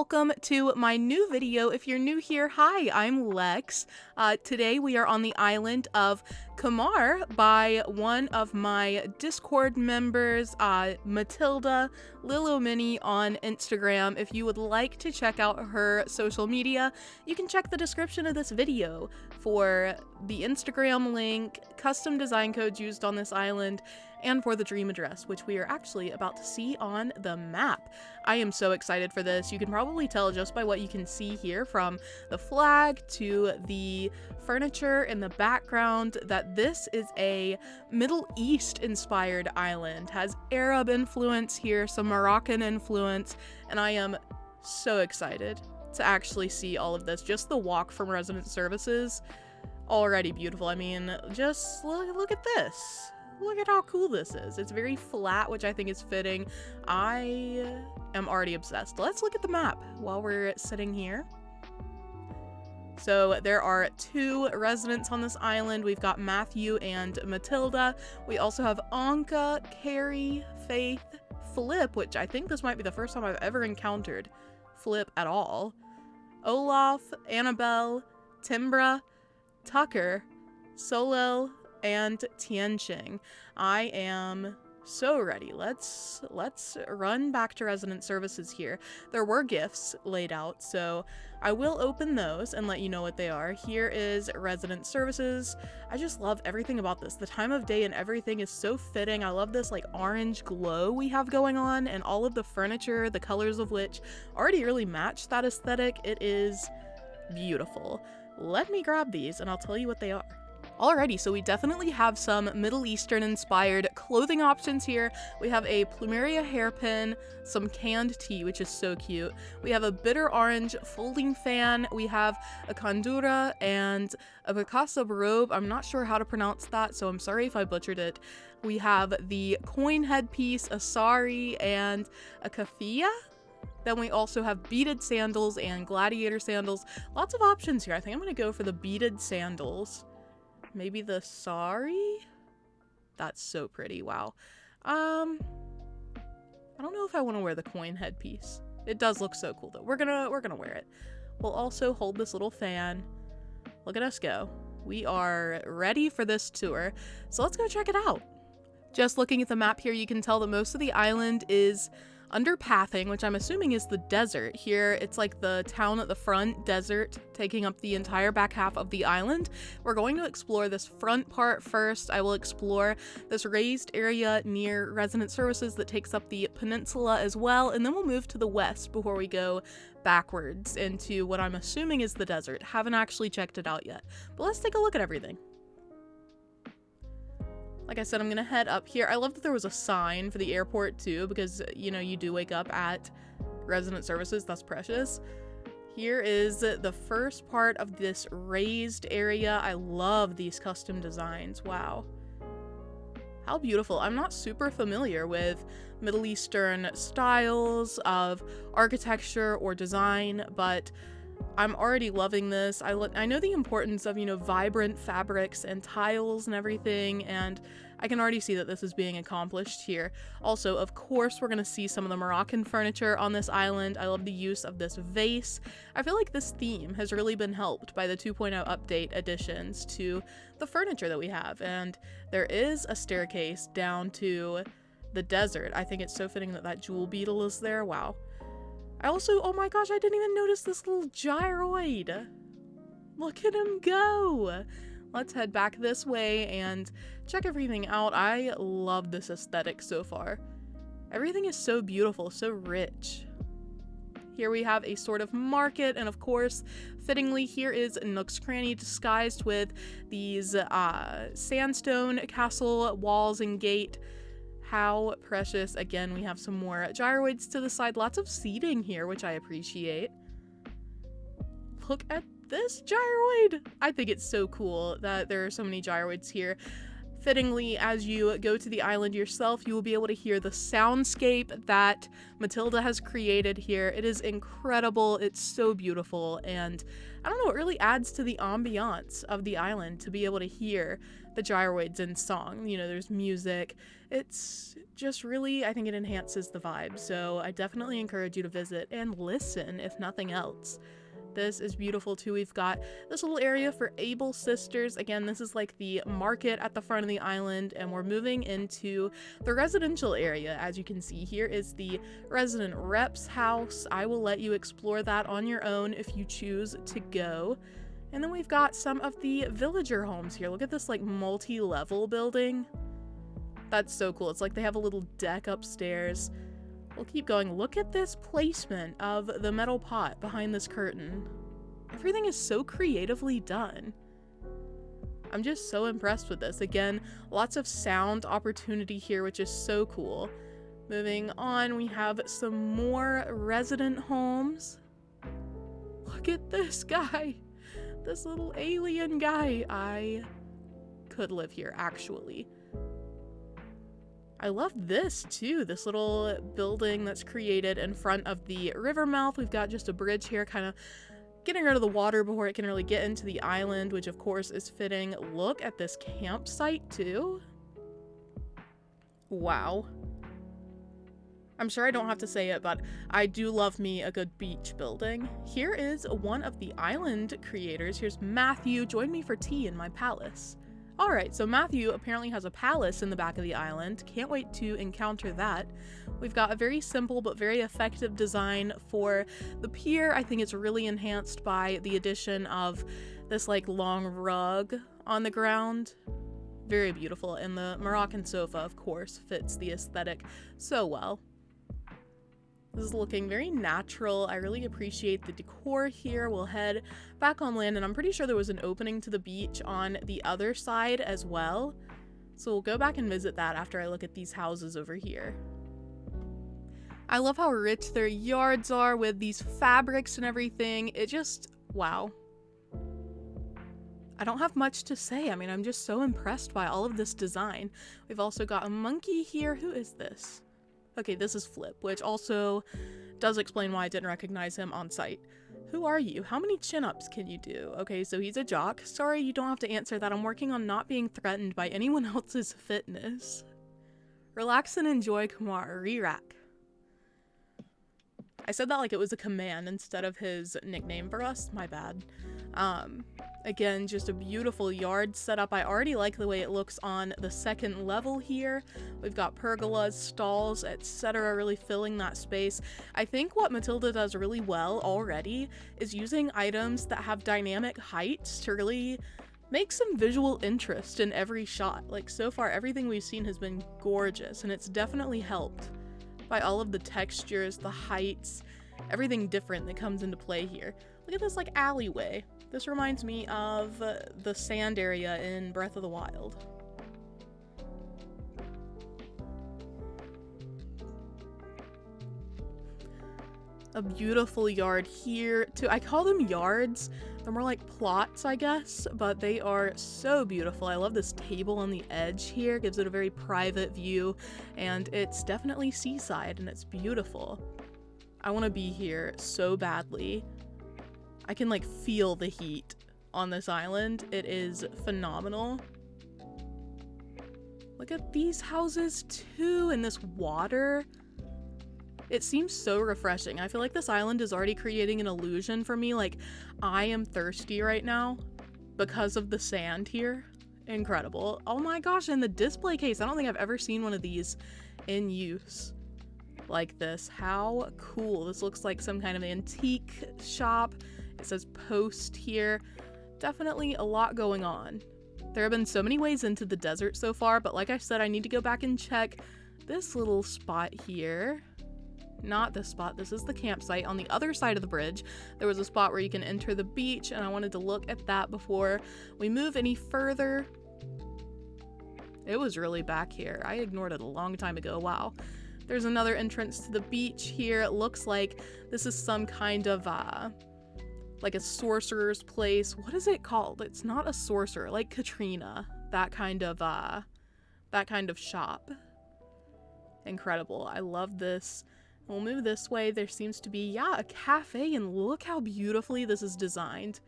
welcome to my new video. If you're new here, hi, I'm Lex. Today we are on the island of Qamar by one of my Discord members, Matilda, Lilo Mini on Instagram. If you would like to check out her social media, you can check the description of this video for the Instagram link, custom design codes used on this island, and for the dream address, which we are actually about to see on the map. I am so excited for this. You can probably tell just by what you can see here, from the flag to the furniture in the background, that this is a Middle East inspired island. Has Arab influence here, some Moroccan influence, and I am so excited to actually see all of this. Just the walk from resident services, already beautiful. I mean, just look at this. Look at how cool this is. It's very flat, which I think is fitting. I am already obsessed. Let's look at the map while we're sitting here. So there are two residents on this island. We've got Matthew and Matilda. We also have Acnh, Carrie, Faith, Flip, which I think this might be the first time I've ever encountered Flip at all, Olaf, Annabelle, Timbra, Tucker, Solel, and Tianqing. I am so ready. Let's run back to resident services here. There were gifts laid out, so I will open those and let you know what they are. Here is resident services. I just love everything about this. The time of day and everything is so fitting. I love this like orange glow we have going on, and all of the furniture, the colors of which already really match that aesthetic. It is beautiful. Let me grab these and I'll tell you what they are. Alrighty, so we definitely have some Middle Eastern inspired clothing options here. We have a plumeria hairpin, some canned tea, which is so cute. We have a bitter orange folding fan. We have a kandura and a Picasso robe. I'm not sure how to pronounce that, so I'm sorry if I butchered it. We have the coin headpiece, a sari, and a kafia. Then we also have beaded sandals and gladiator sandals. Lots of options here. I think I'm gonna go for the beaded sandals. Maybe the sari? That's so pretty, wow. I don't know if I want to wear the coin headpiece. It does look so cool though. We're gonna wear it. We'll also hold this little fan. Look at us go. We are ready for this tour. So let's go check it out. Just looking at the map here, you can tell that most of the island is under pathing, which I'm assuming is the desert. Here, it's like the town at the front, desert, taking up the entire back half of the island. We're going to explore this front part first. I will explore this raised area near resident services that takes up the peninsula as well, and then we'll move to the west before we go backwards into what I'm assuming is the desert. Haven't actually checked it out yet, but let's take a look at everything. Like I said, I'm gonna head up here. I love that there was a sign for the airport too, because, you know, you do wake up at resident services. That's precious. Here is the first part of this raised area. I love these custom designs. Wow. How beautiful. I'm not super familiar with Middle Eastern styles of architecture or design, but I'm already loving this. I know the importance of, you know, vibrant fabrics and tiles and everything, and I can already see that this is being accomplished here. Also, of course, we're going to see some of the Moroccan furniture on this island. I love the use of this vase. I feel like this theme has really been helped by the 2.0 update additions to the furniture that we have, and there is a staircase down to the desert. I think it's so fitting that that jewel beetle is there. Wow. I also, oh my gosh, I didn't even notice this little gyroid. Look at him go. Let's head back this way and check everything out. I love this aesthetic so far. Everything is so beautiful, so rich. Here we have a sort of market, and of course, fittingly, here is Nook's Cranny disguised with these sandstone castle walls and gate. How precious. Again, we have some more gyroids to the side. Lots of seating here, which I appreciate. Look at this gyroid. I think it's so cool that there are so many gyroids here. Fittingly, as you go to the island yourself, you will be able to hear the soundscape that Matilda has created here. It is incredible. It's so beautiful. And I don't know, it really adds to the ambiance of the island to be able to hear the gyroids in song. You know, there's music. It's just really, I think it enhances the vibe. So I definitely encourage you to visit and listen, if nothing else. This is beautiful too. We've got this little area for Able Sisters. Again, this is like the market at the front of the island, and we're moving into the residential area. As you can see, here is the resident rep's house. I will let you explore that on your own if you choose to go. And then we've got some of the villager homes here. Look at this like multi-level building. That's so cool. It's like they have a little deck upstairs. We'll keep going. Look at this placement of the metal pot behind this curtain. Everything is so creatively done. I'm just so impressed with this. Again, lots of sound opportunity here, which is so cool. Moving on, we have some more resident homes. Look at this guy. This little alien guy. I could live here, actually. I love this too, this little building that's created in front of the river mouth. We've got just a bridge here kind of getting rid of the water before it can really get into the island, which of course is fitting. Look at this campsite too. Wow. I'm sure I don't have to say it, but I do love me a good beach building. Here is one of the island creators. Here's Matthew. Join me for tea in my palace. Alright, so Matthew apparently has a palace in the back of the island. Can't wait to encounter that. We've got a very simple but very effective design for the pier. I think it's really enhanced by the addition of this like long rug on the ground. Very beautiful, and the Moroccan sofa, of course, fits the aesthetic so well. This is looking very natural. I really appreciate the decor here. We'll head back on land, and I'm pretty sure there was an opening to the beach on the other side as well. So we'll go back and visit that after I look at these houses over here. I love how rich their yards are with these fabrics and everything. It just, wow. I don't have much to say. I mean, I'm just so impressed by all of this design. We've also got a monkey here. Who is this? Okay, this is Flip, which also does explain why I didn't recognize him on sight. Who are you? How many chin-ups can you do? Okay, so he's a jock. Sorry, you don't have to answer that. I'm working on not being threatened by anyone else's fitness. Relax and enjoy, Qamar. Re-rack. I said that like it was a command instead of his nickname for us. My bad. Again, just a beautiful yard setup. I already like the way it looks on the second level here. We've got pergolas, stalls, etc. really filling that space. I think what Matilda does really well already is using items that have dynamic heights to really make some visual interest in every shot. Like, so far, everything we've seen has been gorgeous, and it's definitely helped by all of the textures, the heights, everything different that comes into play here. Look at this, like, alleyway. This reminds me of the sand area in Breath of the Wild. A beautiful yard here too. I call them yards. They're more like plots, I guess, but they are so beautiful. I love this table on the edge here. Gives it a very private view, and it's definitely seaside, and it's beautiful. I want to be here so badly. I can like feel the heat on this island. It is phenomenal. Look at these houses too, and this water. It seems so refreshing. I feel like this island is already creating an illusion for me. Like, I am thirsty right now because of the sand here. Incredible. Oh my gosh, and the display case. I don't think I've ever seen one of these in use like this. How cool. This looks like some kind of antique shop. It says post here. Definitely a lot going on. There have been so many ways into the desert so far, but like I said, I need to go back and check this little spot here. Not this spot. This is the campsite on the other side of the bridge. There was a spot where you can enter the beach, and I wanted to look at that before we move any further. It was really back here. I ignored it a long time ago. Wow. There's another entrance to the beach here. It looks like this is some kind of like a sorcerer's place. What is it called? It's not a sorcerer, like Katrina. that kind of shop. Incredible. I love this. We'll move this way. There seems to be, yeah, a cafe, and look how beautifully this is designed.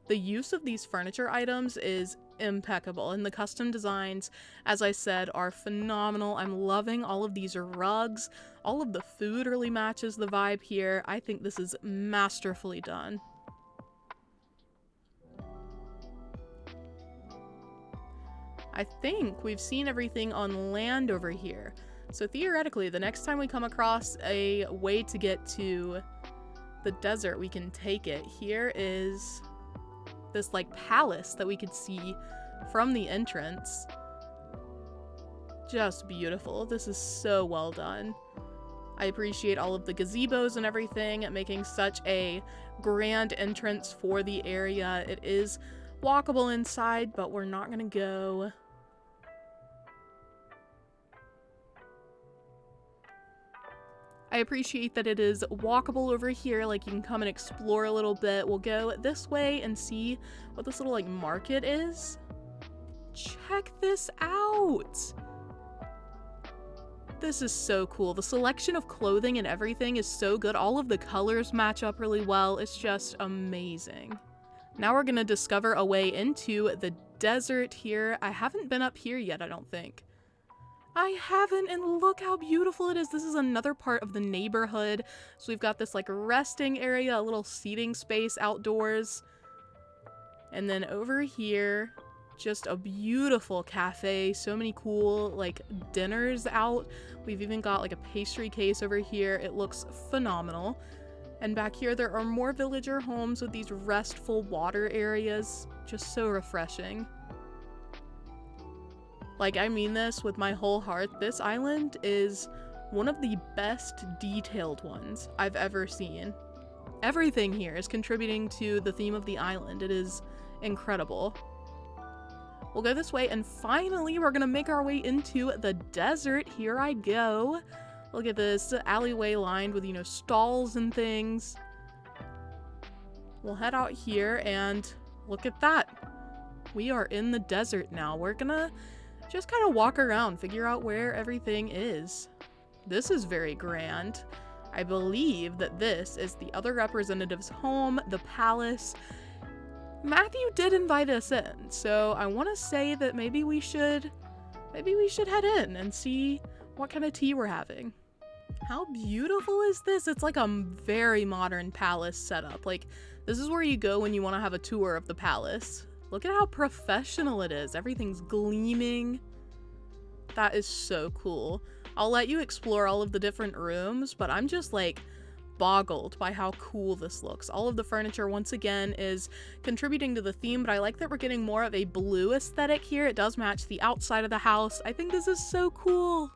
The use of these furniture items is impeccable, and the custom designs, as I said, are phenomenal. I'm loving all of these rugs. All of the food really matches the vibe here. I think this is masterfully done. I think we've seen everything on land over here. So theoretically, the next time we come across a way to get to the desert, we can take it. Here is this like palace that we could see from the entrance. Just beautiful. This is so well done. I appreciate all of the gazebos and everything, making such a grand entrance for the area. It is walkable inside, but we're not gonna go. I appreciate that it is walkable over here, like you can come and explore a little bit. We'll go this way and see what this little like market is. Check this out! This is so cool. The selection of clothing and everything is so good. All of the colors match up really well. It's just amazing. Now we're gonna discover a way into the desert here. I haven't been up here yet, I don't think. I haven't, and look how beautiful it is. This is another part of the neighborhood. So we've got this like resting area, a little seating space outdoors. And then over here, just a beautiful cafe. So many cool like dinners out. We've even got like a pastry case over here. It looks phenomenal. And back here, there are more villager homes with these restful water areas. Just so refreshing. Like, I mean this with my whole heart. This island is one of the best detailed ones I've ever seen. Everything here is contributing to the theme of the island. It is incredible. We'll go this way, and finally we're gonna make our way into the desert. Here I go. Look at this alleyway lined with, you know, stalls and things. We'll head out here, and look at that. We are in the desert now. We're gonna just kind of walk around, figure out where everything is. This is very grand. I believe that this is the other representative's home, the palace. Matthew did invite us in, so I want to say that maybe we should head in and see what kind of tea we're having. How beautiful is this? It's like a very modern palace setup. Like, this is where you go when you want to have a tour of the palace. Look at how professional it is. Everything's gleaming. That is so cool. I'll let you explore all of the different rooms, but I'm just like boggled by how cool this looks. All of the furniture, once again, is contributing to the theme, but I like that we're getting more of a blue aesthetic here. It does match the outside of the house. I think this is so cool.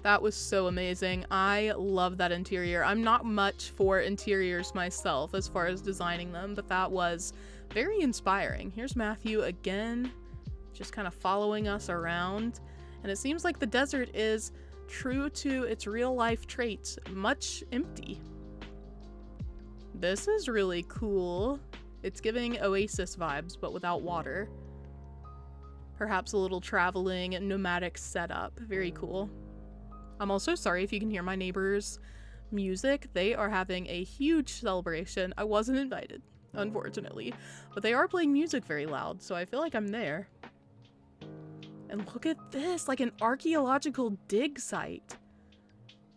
That was so amazing. I love that interior. I'm not much for interiors myself as far as designing them, but that was very inspiring. Here's Matthew again, just kind of following us around. And it seems like the desert is true to its real life traits, much empty. This is really cool. It's giving Oasis vibes, but without water. Perhaps a little traveling nomadic setup. Very cool. I'm also sorry if you can hear my neighbors' music. They are having a huge celebration. I wasn't invited, unfortunately, but they are playing music very loud, so I feel like I'm there. And look at this, like an archaeological dig site.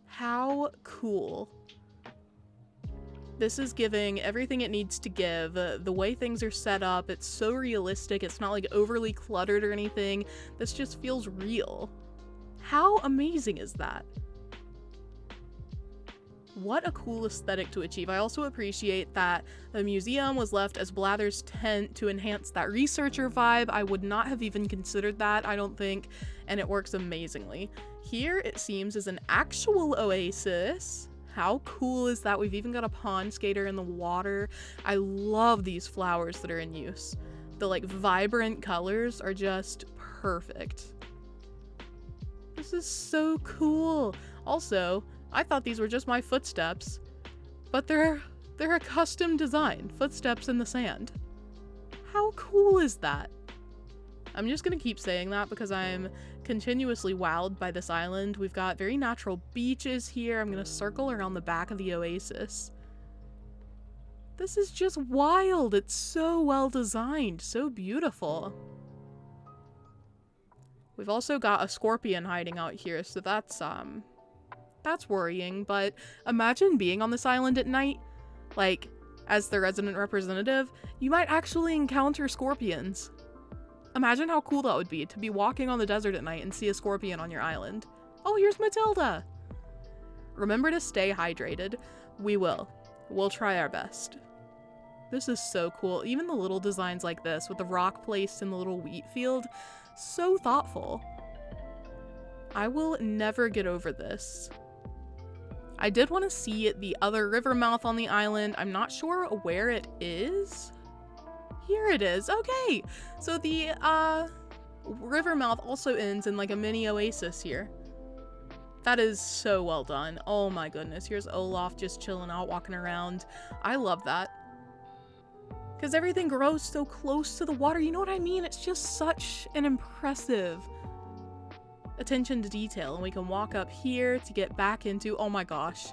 How cool. This is giving everything it needs to give. The way things are set up, it's so realistic. It's not like overly cluttered or anything. This just feels real. How amazing is that? What a cool aesthetic to achieve. I also appreciate that the museum was left as Blather's tent to enhance that researcher vibe. I would not have even considered that, I don't think, and it works amazingly. Here, it seems, is an actual oasis. How cool is that? We've even got a pond skater in the water. I love these flowers that are in use. The like vibrant colors are just perfect. This is so cool. Also, I thought these were just my footsteps, but they're a custom design, footsteps in the sand. How cool is that? I'm just gonna keep saying that because I'm continuously wowed by this island. We've got very natural beaches here. I'm gonna circle around the back of the Oasis. This is just wild. It's so well designed, so beautiful. We've also got a scorpion hiding out here, so that's worrying, but imagine being on this island at night. Like, as the resident representative, you might actually encounter scorpions. Imagine how cool that would be to be walking on the desert at night and see a scorpion on your island. Oh, here's Matilda! Remember to stay hydrated. We will. We'll try our best. This is so cool. Even the little designs like this with the rock placed in the little wheat field, so thoughtful. I will never get over this. I did want to see the other river mouth on the island. I'm not sure where it is. Here it is. Okay, so the river mouth also ends in like a mini oasis here. That is so well done. Oh my goodness. Here's Olaf just chilling out, walking around. I love that. Because everything grows so close to the water. You know what I mean? It's just such an impressive attention to detail. And we can walk up here to get back into, oh my gosh.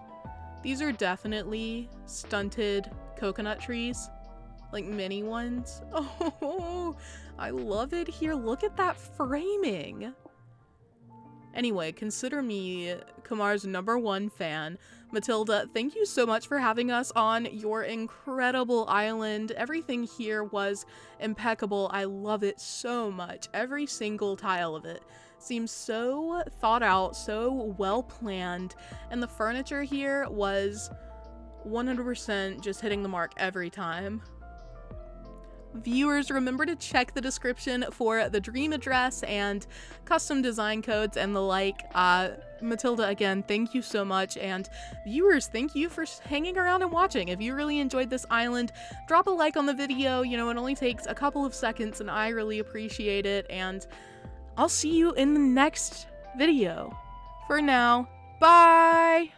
These are definitely stunted coconut trees. Like mini ones. Oh, I love it here. Look at that framing. Anyway, consider me Qamar's #1 fan. Matilda, thank you so much for having us on your incredible island. Everything here was impeccable. I love it so much. Every single tile of it seems so thought out, so well planned. And the furniture here was 100% just hitting the mark every time. Viewers, remember to check the description for the dream address and custom design codes and the like. Matilda, again, thank you so much. And viewers, thank you for hanging around and watching. If you really enjoyed this island, drop a like on the video. You know, it only takes a couple of seconds and I really appreciate it. And I'll see you in the next video. For now, bye!